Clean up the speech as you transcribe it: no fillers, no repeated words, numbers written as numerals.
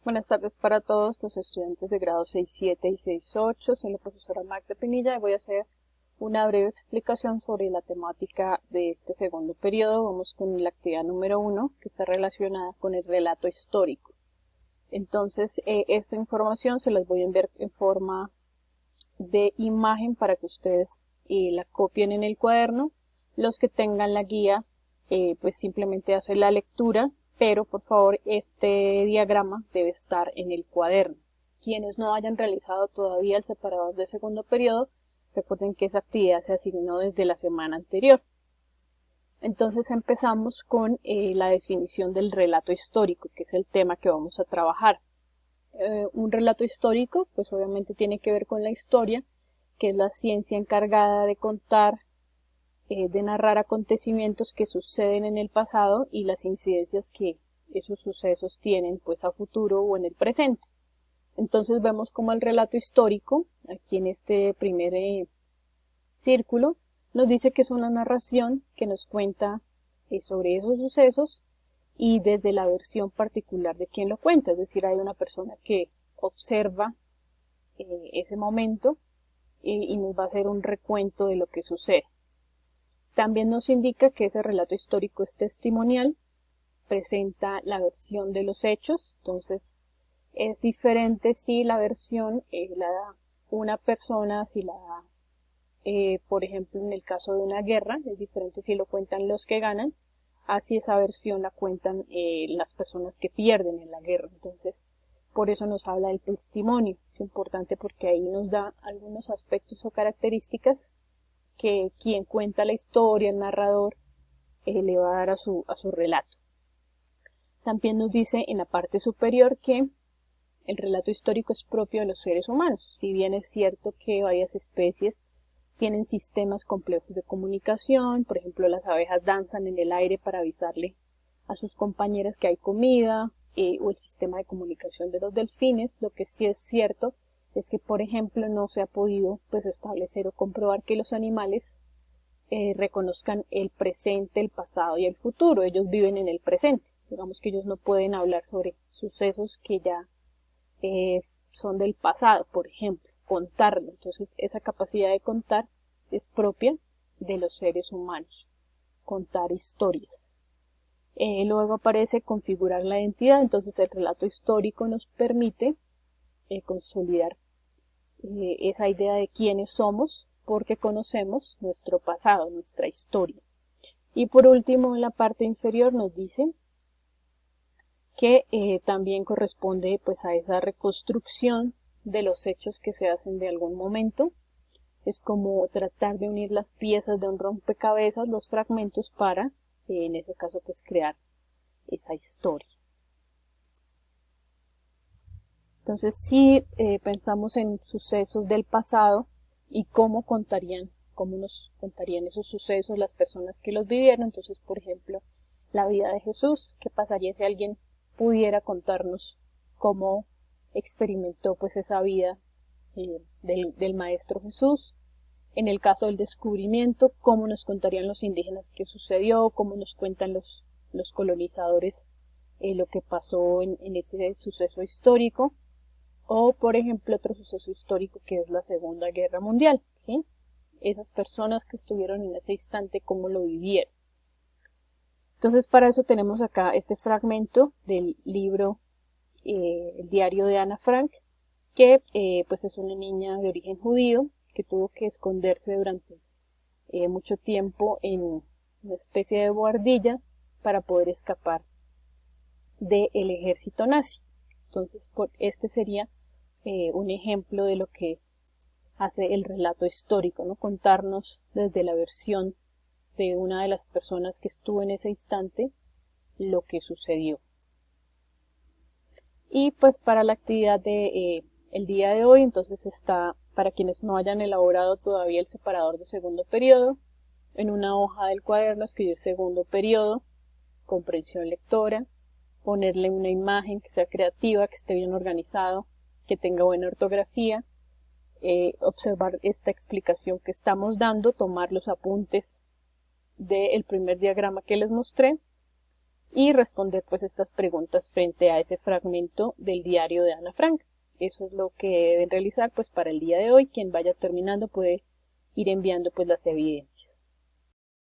Buenas tardes para todos los estudiantes de grado 6.7 y 6.8. Soy la profesora Magda Pinilla y voy a hacer una breve explicación sobre la temática de este segundo periodo. Vamos con la actividad número 1, que está relacionada con el relato histórico. Entonces, esta información se las voy a enviar en forma de imagen para que ustedes la copien en el cuaderno. Los que tengan la guía, pues simplemente hacen la lectura, pero por favor este diagrama debe estar en el cuaderno. Quienes no hayan realizado todavía el separador de segundo periodo, recuerden que esa actividad se asignó desde la semana anterior. Entonces empezamos con la definición del relato histórico, que es el tema que vamos a trabajar. Un relato histórico, pues obviamente tiene que ver con la historia, que es la ciencia encargada de contar, de narrar acontecimientos que suceden en el pasado y las incidencias que esos sucesos tienen pues a futuro o en el presente. Entonces vemos como el relato histórico, aquí en este primer círculo, nos dice que es una narración que nos cuenta sobre esos sucesos y desde la versión particular de quien lo cuenta, es decir, hay una persona que observa ese momento y nos va a hacer un recuento de lo que sucede. También nos indica que ese relato histórico es testimonial, presenta la versión de los hechos, entonces es diferente si la versión la da una persona, si la da, por ejemplo, en el caso de una guerra, es diferente si lo cuentan los que ganan, así esa versión la cuentan las personas que pierden en la guerra. Entonces, por eso nos habla del testimonio. Es importante porque ahí nos da algunos aspectos o características que quien cuenta la historia, el narrador, le va a dar a su relato. También nos dice en la parte superior que el relato histórico es propio de los seres humanos. Si bien es cierto que varias especies tienen sistemas complejos de comunicación, por ejemplo las abejas danzan en el aire para avisarle a sus compañeras que hay comida, o el sistema de comunicación de los delfines, lo que sí es cierto es que, por ejemplo, no se ha podido pues establecer o comprobar que los animales reconozcan el presente, el pasado y el futuro. Ellos viven en el presente. Digamos que ellos no pueden hablar sobre sucesos que ya son del pasado, por ejemplo, contarlo. Entonces, esa capacidad de contar es propia de los seres humanos, contar historias. Luego aparece configurar la identidad, entonces el relato histórico nos permite consolidar esa idea de quiénes somos porque conocemos nuestro pasado, nuestra historia. Y por último, en la parte inferior nos dice que también corresponde pues a esa reconstrucción de los hechos que se hacen de algún momento. Es como tratar de unir las piezas de un rompecabezas, los fragmentos para, en ese caso, pues crear esa historia. Entonces, si pensamos en sucesos del pasado y cómo nos contarían esos sucesos las personas que los vivieron, entonces, por ejemplo, la vida de Jesús, ¿qué pasaría si alguien pudiera contarnos cómo experimentó pues esa vida del Maestro Jesús? En el caso del descubrimiento, cómo nos contarían los indígenas qué sucedió, cómo nos cuentan los colonizadores lo que pasó en ese suceso histórico. O, por ejemplo, otro suceso histórico que es la Segunda Guerra Mundial, ¿sí? Esas personas que estuvieron en ese instante, cómo lo vivieron. Entonces, para eso tenemos acá este fragmento del libro El diario de Ana Frank, que pues es una niña de origen judío que tuvo que esconderse durante mucho tiempo en una especie de buhardilla para poder escapar del ejército nazi. Entonces, este sería un ejemplo de lo que hace el relato histórico, ¿no? Contarnos desde la versión de una de las personas que estuvo en ese instante lo que sucedió. Y pues para la actividad de el día de hoy, entonces está, para quienes no hayan elaborado todavía el separador de segundo periodo, en una hoja del cuaderno escribir segundo periodo, comprensión lectora, ponerle una imagen que sea creativa, que esté bien organizado, que tenga buena ortografía, observar esta explicación que estamos dando, tomar los apuntes del primer diagrama que les mostré, y responder pues estas preguntas frente a ese fragmento del diario de Ana Frank. Eso es lo que deben realizar pues para el día de hoy. Quien vaya terminando puede ir enviando pues las evidencias.